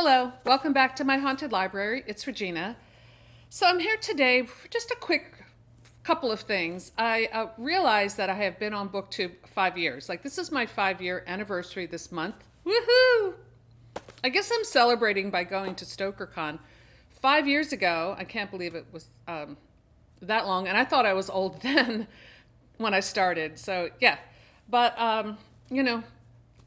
Hello, welcome back to my haunted library. It's Regina. So I'm here today for just a quick couple of things. I realized that I have been on BookTube 5 years. This is my 5-year anniversary this month. Woohoo! I guess I'm celebrating by going to Stokercon. 5 years ago, I can't believe it was that long, and I thought I was old then when I started. So yeah, but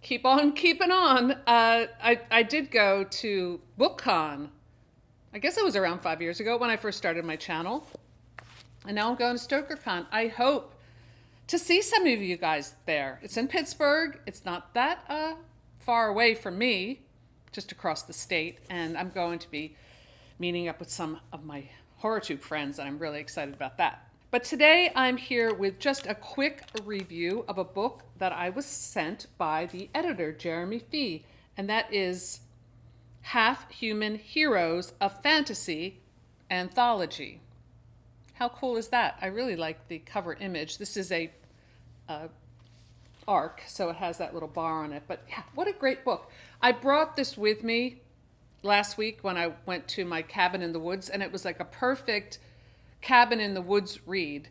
keep on keeping on. I did go to BookCon. I guess it was around 5 years ago when I first started my channel. And now I'm going to Stokercon. I hope to see some of you guys there. It's in Pittsburgh. It's not that far away from me, just across the state. And I'm going to be meeting up with some of my HorrorTube friends, and I'm really excited about that. But today I'm here with just a quick review of a book that I was sent by the editor, Jeremy Fee, and that is Half Human Heroes, a Fantasy Anthology. How cool is that? I really like the cover image. This is a arc, so it has that little bar on it. But yeah, what a great book. I brought this with me last week when I went to my cabin in the woods, and it was like a perfect cabin in the woods read.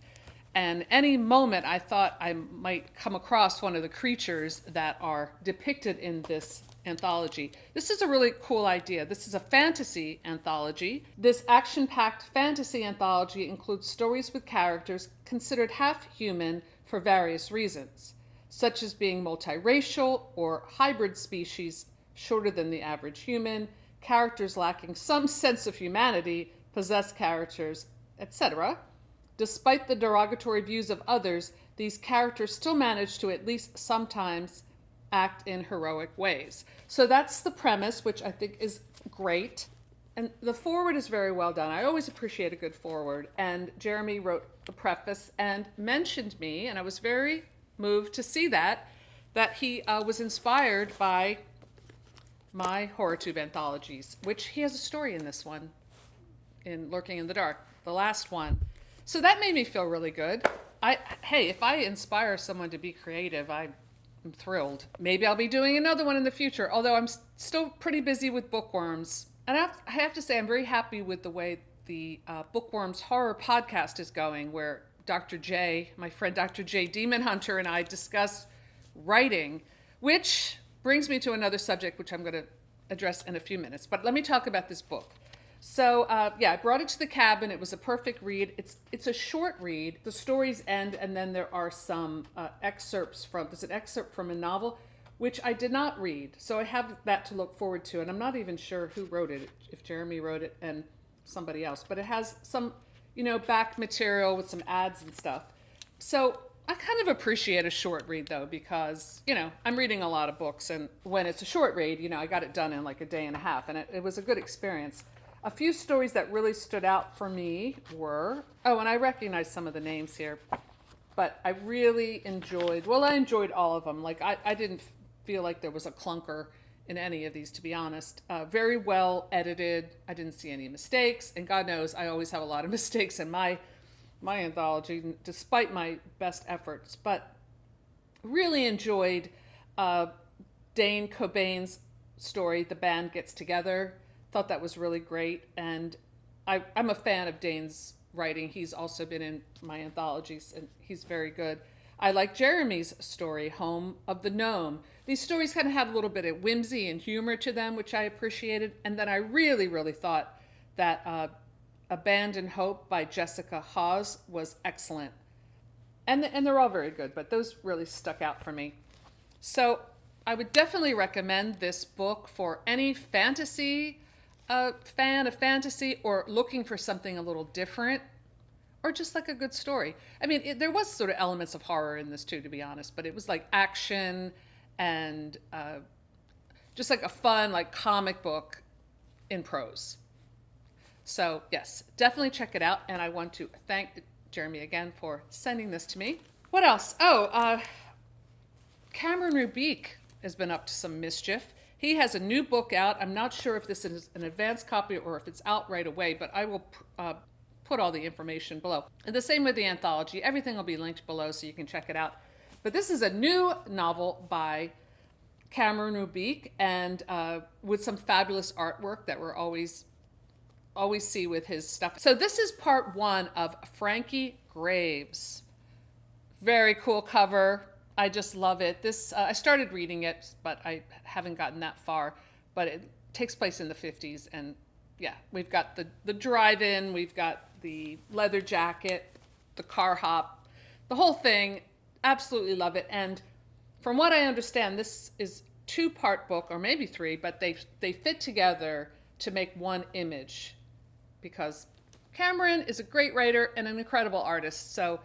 And any moment I thought I might come across one of the creatures that are depicted in this anthology. This is a really cool idea. This is a fantasy anthology. This action-packed fantasy anthology includes stories with characters considered half human for various reasons, such as being multiracial or hybrid species shorter than the average human, characters lacking some sense of humanity, possessed characters, etc. Despite the derogatory views of others, these characters still manage to at least sometimes act in heroic ways. So that's the premise, which I think is great. And the foreword is very well done. I always appreciate a good foreword. And Jeremy wrote the preface and mentioned me, and I was very moved to see that he was inspired by my HorrorTube anthologies, which he has a story in this one, in Lurking in the Dark, the last one. So that made me feel really good. Hey, if I inspire someone to be creative, I'm thrilled. Maybe I'll be doing another one in the future, although I'm still pretty busy with Bookworms. And I have to say I'm very happy with the way the Bookworms Horror Podcast is going, where Dr. J, my friend Dr. J Demon Hunter, and I discuss writing, which brings me to another subject, which I'm going to address in a few minutes. But let me talk about this book. So I brought it to the cabin. It was a perfect read. It's a short read. The stories end, and then there are some excerpts from. There's an excerpt from a novel, which I did not read. So I have that to look forward to, and I'm not even sure who wrote it, if Jeremy wrote it and somebody else. But it has some, back material with some ads and stuff. So I kind of appreciate a short read, though, because, I'm reading a lot of books, and when it's a short read, I got it done in like a day and a half, and it was a good experience. A few stories that really stood out for me were, and I recognize some of the names here, but I really enjoyed all of them. I didn't feel like there was a clunker in any of these, to be honest. Very well edited. I didn't see any mistakes, and God knows I always have a lot of mistakes in my anthology, despite my best efforts. But really enjoyed Dane Cobain's story, The Band Gets Together. Thought that was really great, and I'm a fan of Dane's writing. He's also been in my anthologies, and he's very good. I like Jeremy's story, Home of the Gnome. These stories kind of had a little bit of whimsy and humor to them, which I appreciated. And then I really, really thought that Abandoned Hope by Jessica Hawes was excellent. And they're all very good, but those really stuck out for me. So I would definitely recommend this book for any fantasy fan of fantasy, or looking for something a little different, or just like a good story. I mean, there was sort of elements of horror in this too, to be honest, but it was like action and just like a fun, like comic book in prose. So yes, definitely check it out. And I want to thank Jeremy again for sending this to me. What else? Cameron Roubique has been up to some mischief. He has a new book out. I'm not sure if this is an advanced copy or if it's out right away, but I will put all the information below. And the same with the anthology. Everything will be linked below so you can check it out. But this is a new novel by Cameron Roubique, and with some fabulous artwork that we're always see with his stuff. So this is part 1 of Frankie Graves. Very cool cover. I just love it. This I started reading it, but I haven't gotten that far. But it takes place in the 50s, and yeah, we've got the drive-in, we've got the leather jacket, the car hop, the whole thing. Absolutely love it. And from what I understand, this is 2-part book, or maybe 3, but they fit together to make one image, because Cameron is a great writer and an incredible artist. So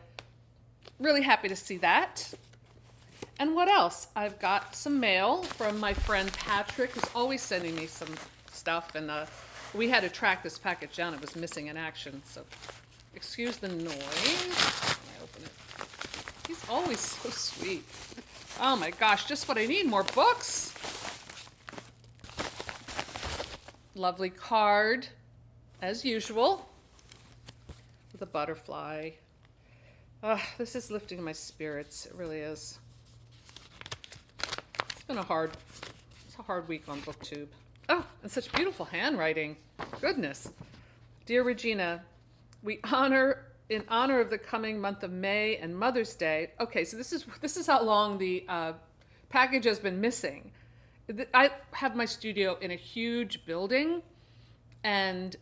really happy to see that. And what else? I've got some mail from my friend Patrick, who's always sending me some stuff, and we had to track this package down. It was missing in action, so excuse the noise. When I open it. He's always so sweet. Oh my gosh, just what I need, more books. Lovely card, as usual, with a butterfly. This is lifting my spirits, it really is. It's been a hard week on BookTube. Oh, and such beautiful handwriting. Goodness. Dear Regina, in honor of the coming month of May and Mother's Day. Okay, so this is how long the package has been missing. I have my studio in a huge building, and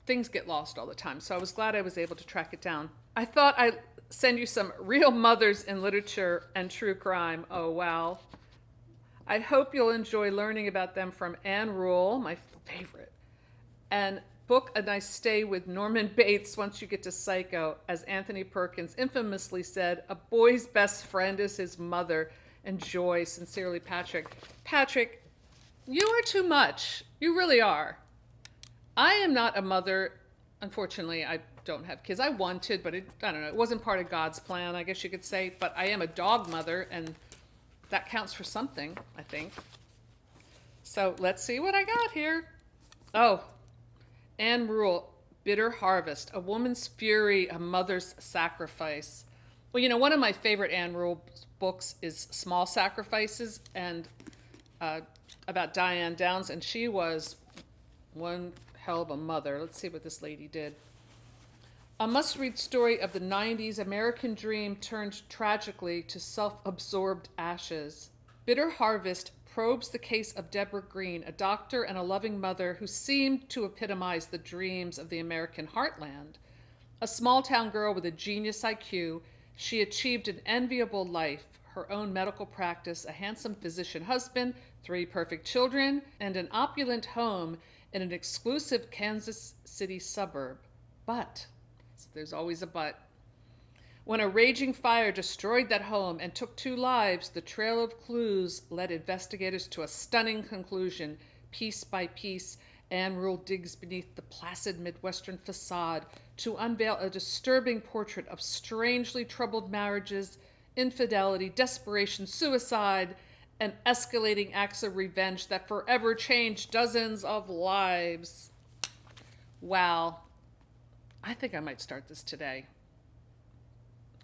things get lost all the time. So I was glad I was able to track it down. I thought I'd send you some real mothers in literature and true crime. Oh, wow. I hope you'll enjoy learning about them from Anne Rule, my favorite, and book a nice stay with Norman Bates once you get to Psycho. As Anthony Perkins infamously said, a boy's best friend is his mother. Enjoy. Sincerely, Patrick. Patrick, you are too much. You really are. I am not a mother. Unfortunately, I don't have kids. I wanted, but I don't know. It wasn't part of God's plan, I guess you could say. But I am a dog mother, and that counts for something, I think. So let's see what I got here. Oh, Anne Rule, Bitter Harvest, A Woman's Fury, A Mother's Sacrifice. Well, you know, one of my favorite Anne Rule books is Small Sacrifices, and about Diane Downs, and she was one hell of a mother. Let's see what this lady did. A must-read story of the 90s American dream turned tragically to self-absorbed ashes. Bitter Harvest probes the case of Deborah Green, a doctor and a loving mother who seemed to epitomize the dreams of the American heartland. A small-town girl with a genius IQ, she achieved an enviable life, her own medical practice, a handsome physician husband, 3 perfect children, and an opulent home in an exclusive Kansas City suburb. But there's always a but. When a raging fire destroyed that home and took 2 lives, the trail of clues led investigators to a stunning conclusion. Piece by piece, Anne Rule digs beneath the placid Midwestern facade to unveil a disturbing portrait of strangely troubled marriages, infidelity, desperation, suicide, and escalating acts of revenge that forever changed dozens of lives. Wow. I think I might start this today.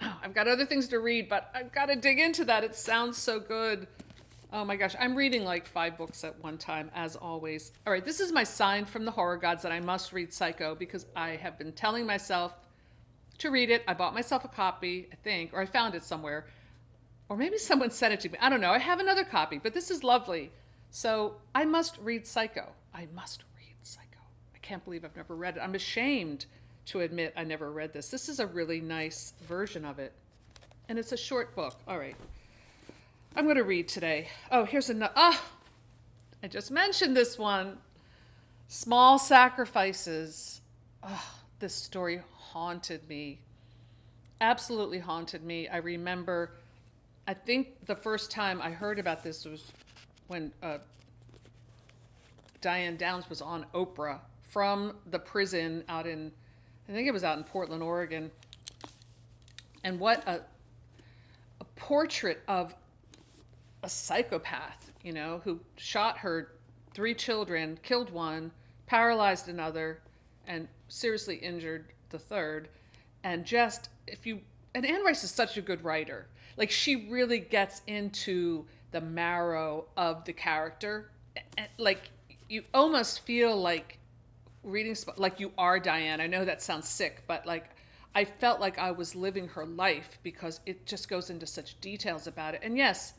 Oh, I've got other things to read, but I've got to dig into that. It sounds so good. Oh my gosh, I'm reading like 5 books at one time, as always. All right, this is my sign from the horror gods that I must read Psycho, because I have been telling myself to read it. I bought myself a copy, I think, or I found it somewhere. Or maybe someone sent it to me. I don't know. I have another copy, but this is lovely. So I must read Psycho. I must read Psycho. I can't believe I've never read it. I'm ashamed to admit I never read this. This is a really nice version of it. And it's a short book. All right. I'm going to read today. Oh, here's another. I just mentioned this one. Small Sacrifices. This story haunted me. Absolutely haunted me. I remember, I think the first time I heard about this was when Diane Downs was on Oprah from the prison out in, I think it was out in Portland, Oregon. And what a portrait of a psychopath, you know, who shot her 3 children, killed one, paralyzed another, and seriously injured the third. And just, and Anne Rice is such a good writer. Like, she really gets into the marrow of the character. Like, you almost feel like reading, like you are Diane. I know that sounds sick, but like, I felt like I was living her life because it just goes into such details about it. And yes,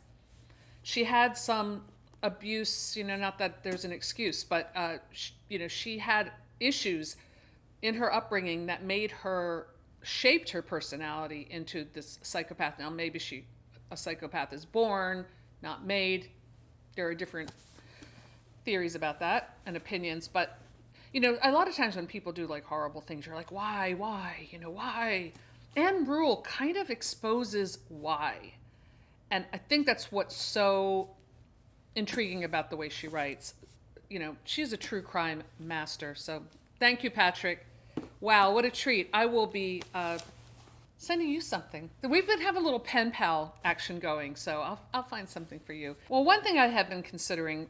she had some abuse, not that there's an excuse, but, she had issues in her upbringing that shaped her personality into this psychopath. Now, maybe a psychopath is born, not made. There are different theories about that and opinions, but a lot of times when people do like horrible things, you're like, why, why? Anne Rule kind of exposes why. And I think that's what's so intriguing about the way she writes. She's a true crime master. So thank you, Patrick. Wow, what a treat. I will be sending you something. We've been having a little pen pal action going, so I'll find something for you. Well, one thing I have been considering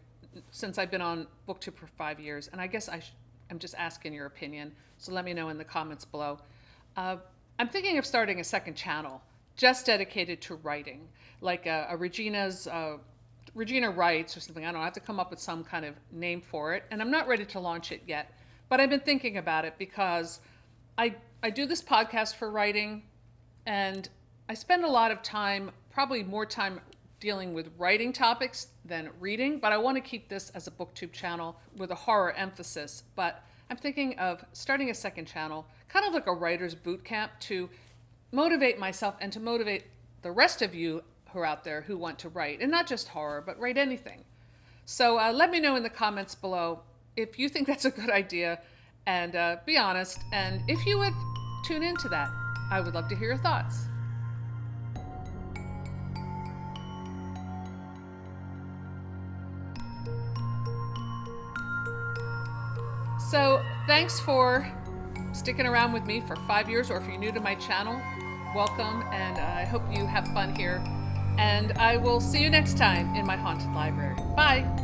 since I've been on BookTube for 5 years, and I guess I'm just asking your opinion, so let me know in the comments below. I'm thinking of starting a second channel just dedicated to writing, like a Regina Writes or something. I don't know, I have to come up with some kind of name for it, and I'm not ready to launch it yet, but I've been thinking about it because I do this podcast for writing, and I spend a lot of time, probably more time dealing with writing topics than reading, but I want to keep this as a BookTube channel with a horror emphasis. But I'm thinking of starting a second channel, kind of like a writer's boot camp, to motivate myself and to motivate the rest of you who are out there who want to write, and not just horror, but write anything. So let me know in the comments below if you think that's a good idea, and be honest, and if you would tune into that. I would love to hear your thoughts. So thanks for sticking around with me for 5 years, or if you're new to my channel, welcome, and I hope you have fun here. And I will see you next time in my haunted library. Bye.